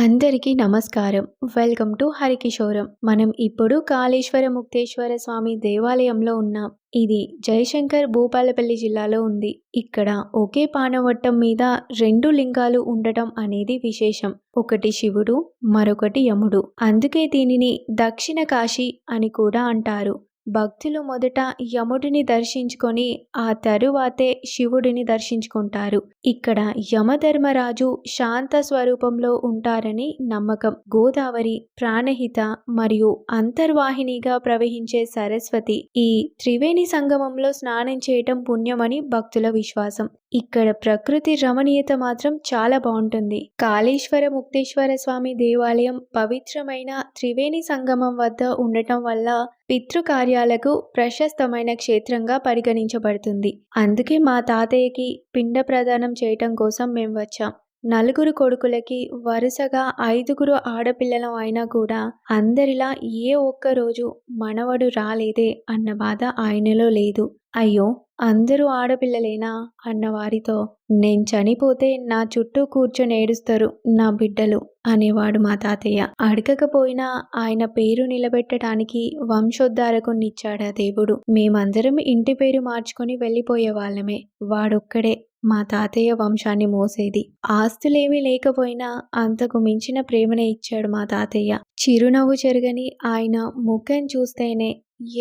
అందరికీ నమస్కారం. Welcome to Harikishoram. మనం ఇప్పుడు కాళేశ్వర ముక్తేశ్వర స్వామి దేవాలయంలో ఉన్నాం. ఇది జయశంకర్ భూపాలపల్లి జిల్లాలో ఉంది. ఇక్కడ ఒకే పానవట్టం మీద 2 లింగాలు ఉండటం అనేది విశేషం. ఒకటి శివుడు, మరొకటి యముడు. అందుకే దీనిని దక్షిణ కాశీ అని కూడా అంటారు. భక్తులు మొదట యముడిని దర్శించుకొని ఆ తరువాతే శివుడిని దర్శించుకుంటారు. ఇక్కడ యమధర్మరాజు శాంత స్వరూపంలో ఉంటారని నమ్మకం. గోదావరి, ప్రాణహిత మరియు అంతర్వాహినిగా ప్రవహించే సరస్వతి ఈ త్రివేణి సంగమంలో స్నానం చేయటం పుణ్యమని భక్తుల విశ్వాసం. ఇక్కడ ప్రకృతి రమణీయత మాత్రం చాలా బాగుంటుంది. కాళేశ్వర ముక్తేశ్వర స్వామి దేవాలయం పవిత్రమైన త్రివేణి సంగమం వద్ద ఉండటం వల్ల పితృకార్యాలకు ప్రశస్తమైన క్షేత్రంగా పరిగణించబడుతుంది. అందుకే మా తాతయ్యకి పిండ ప్రదానం చేయటం కోసం మేము వచ్చాం. 4 కొడుకులకి వరుసగా 5 ఆడపిల్లలం అయినా కూడా అందరిలా ఏ ఒక్క రోజు మనవడు రాలేదే అన్న బాధ ఆయనలో లేదు. అయ్యో అందరూ ఆడపిల్లలేనా అన్న వారితో నేను చనిపోతే నా చుట్టూ కూర్చొని ఏడుస్తారు నా బిడ్డలు అనేవాడు మా తాతయ్య. అడగకపోయినా ఆయన పేరు నిలబెట్టడానికి వంశోద్ధారకునిచ్చాడా దేవుడు. మేమందరం ఇంటి పేరు మార్చుకొని వెళ్ళిపోయే వాళ్ళమే. వాడొక్కడే మా తాతయ్య వంశాన్ని మోసేది. ఆస్తులేమీ లేకపోయినా అంతకు మించిన ప్రేమనే ఇచ్చాడు మా తాతయ్య. చిరునవ్వు చెరగని ఆయన ముఖం చూస్తేనే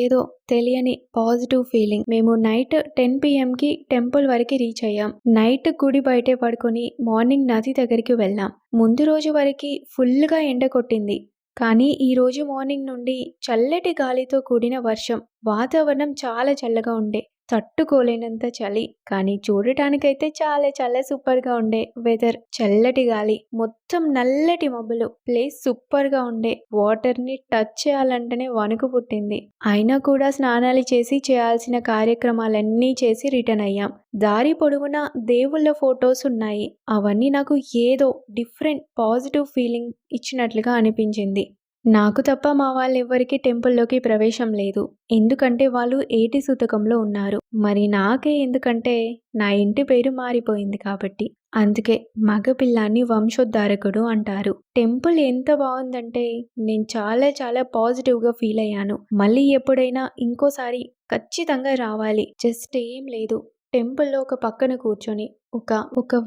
ఏదో తెలియని పాజిటివ్ ఫీలింగ్. మేము నైట్ 10 PM టెంపుల్ వరకు రీచ్ అయ్యాం. నైట్ గుడి బయటే పడుకొని మార్నింగ్ నది దగ్గరికి వెళ్ళాం. ముందు రోజు వరకు ఫుల్గా ఎండ కొట్టింది. కానీ ఈ రోజు మార్నింగ్ నుండి చల్లటి గాలితో కూడిన వర్షం. వాతావరణం చాలా చల్లగా ఉండే, తట్టుకోలేనంత చలి. కానీ చూడటానికైతే చాలా సూపర్గా ఉండే వెదర్. చల్లటి గాలి, మొత్తం నల్లటి మబ్బులు. ప్లేస్ సూపర్గా ఉండే. వాటర్ని టచ్ చేయాలంటేనే వణుకు పుట్టింది. అయినా కూడా స్నానాలు చేసి చేయాల్సిన కార్యక్రమాలన్నీ చేసి రిటర్న్ అయ్యాం. దారి పొడవునా దేవుళ్ళ ఫొటోస్ ఉన్నాయి. అవన్నీ నాకు ఏదో డిఫరెంట్ పాజిటివ్ ఫీలింగ్ ఇచ్చినట్లుగా అనిపించింది. నాకు తప్ప మా వాళ్ళెవ్వరికీ టెంపుల్లోకి ప్రవేశం లేదు. ఎందుకంటే వాళ్ళు ఏటి సూతకంలో ఉన్నారు. మరి నాకే ఎందుకంటే నా ఇంటి పేరు మారిపోయింది కాబట్టి. అందుకే మగపిల్లాన్ని వంశోద్ధారకుడు అంటారు. టెంపుల్ ఎంత బాగుందంటే నేను చాలా పాజిటివ్గా ఫీల్ అయ్యాను. మళ్ళీ ఎప్పుడైనా ఇంకోసారి ఖచ్చితంగా రావాలి. జస్ట్ ఏం లేదు, టెంపుల్లో ఒక పక్కన కూర్చొని ఒక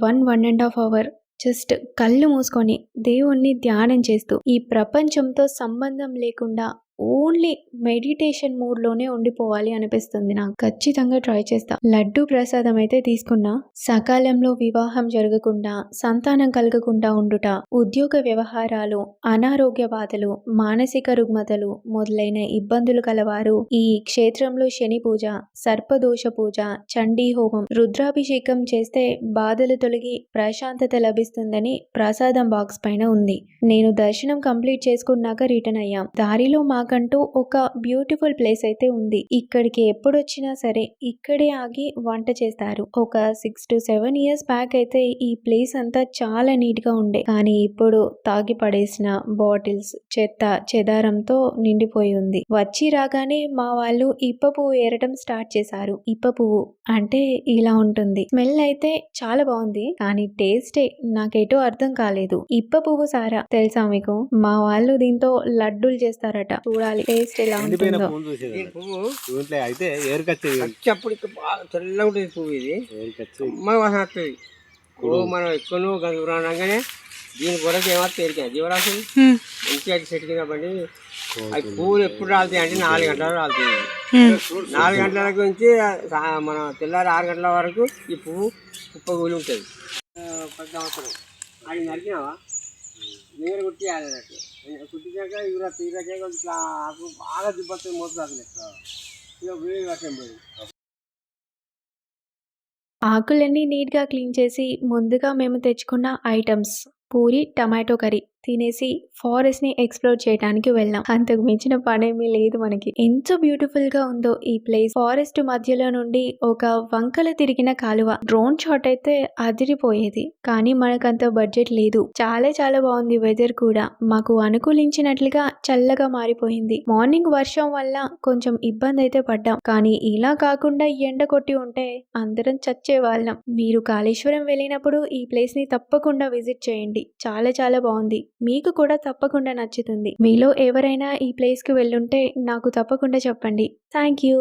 1.5 అవర్ జస్ట్ కళ్ళు మూసుకొని దేవుణ్ణి ధ్యానం చేస్తూ ఈ ప్రపంచంతో సంబంధం లేకుండా ఓన్లీ మెడిటేషన్ మూడ్లోనే ఉండిపోవాలి అనిపిస్తుంది నాకు. ఖచ్చితంగా ట్రై చేస్తా. లడ్డు ప్రసాదం అయితే తీసుకున్నా. సకాలంలో వివాహం జరగకుండా, సంతానం కలగకుండా ఉండుట, ఉద్యోగ వ్యవహారాలు, అనారోగ్య బాధలు, మానసిక రుగ్మతలు మొదలైన ఇబ్బందులు కలవారు ఈ క్షేత్రంలో శని పూజ, సర్పదోష పూజ, చండీ హోమం, రుద్రాభిషేకం చేస్తే బాధలు తొలగి ప్రశాంతత లభిస్తుందని ప్రసాదం బాక్స్ పైన ఉంది. నేను దర్శనం కంప్లీట్ చేసుకున్నాక రిటర్న్ అయ్యాం. దారిలో మాకంటూ ఒక బ్యూటిఫుల్ ప్లేస్ అయితే ఉంది. ఇక్కడికి ఎప్పుడొచ్చినా సరే ఇక్కడే ఆగి వంట చేస్తారు. ఒక 6 to 7 years బ్యాక్ అయితే ఈ ప్లేస్ అంతా చాలా నీట్ గా ఉండే. కానీ ఇప్పుడు తాగి పడేసిన బాటిల్స్, చెత్త చెదారంతో నిండిపోయి ఉంది. వచ్చి రాగానే మా వాళ్ళు ఇప్ప పువ్వు ఏరటం స్టార్ట్ చేశారు. ఇప్ప పువ్వు అంటే ఇలా ఉంటుంది. స్మెల్ అయితే చాలా బాగుంది, కానీ టేస్టే నాకేటో అర్థం కాలేదు. ఇప్ప పువ్వు సారా తెలుసా మీకు? మా వాళ్ళు దీంతో లడ్డూలు చేస్తారట. చూడాలి టేస్ట్ ఎలా ఉంటుందో. అయితే అప్పుడు బాగా తెల్లగా ఉంటుంది పువ్వు. ఇది వాసన వస్తుంది. మనం ఎక్కువ గందురాగానే దీని కొరకు ఏమో తేలిక జీవరాశి మంచిగా చెట్టు కింద పడి అవి పువ్వులు ఎప్పుడు రాలుతాయి అంటే 4 గంటలకు రాలుతాయి. 4 గంటల నుంచి మన తెల్లారి 6 గంటల వరకు ఈ పువ్వు కుప్పగూలి ఉంటుంది. 10 సంవత్సరం అది నరికినావా నీరు కుట్టియాలి. కుట్టినాక ఇట్లా ఆకు బాగా దిబ్బతుంది. మోసరాకులు ఇక వేడి వర్షం పోయింది. ఆకులన్నీ నీట్గా క్లీన్ చేసి ముందుగా మేము తెచ్చుకున్న ఐటమ్స్ పూరి, టమాటో కర్రీ తినేసి ఫారెస్ట్ ని ఎక్స్ప్లోర్ చేయడానికి వెళ్ళాం. అంతకు మించిన పనేమీ లేదు మనకి. ఎంత బ్యూటిఫుల్ గా ఉందో ఈ ప్లేస్. ఫారెస్ట్ మధ్యలో నుండి ఒక వంకల తిరిగిన కాలువ. డ్రోన్ షాట్ అయితే అదిరిపోయేది. కానీ మనకంత బడ్జెట్ లేదు. చాలా బాగుంది. వెదర్ కూడా మాకు అనుకూలించినట్లుగా చల్లగా మారిపోయింది. మార్నింగ్ వర్షం వల్ల కొంచెం ఇబ్బంది అయితే పడ్డాం. కానీ ఇలా కాకుండా ఎండ కొట్టి ఉంటే అందరం చచ్చేవాళ్ళం. మీరు కాళేశ్వరం వెళ్ళినప్పుడు ఈ ప్లేస్ ని తప్పకుండా విజిట్ చేయండి. చాలా బాగుంది. మీకు కూడా తప్పకుండా నచ్చుతుంది. మీలో ఎవరైనా ఈ ప్లేస్కి వెళ్ళుంటే నాకు తప్పకుండా చెప్పండి. Thank you.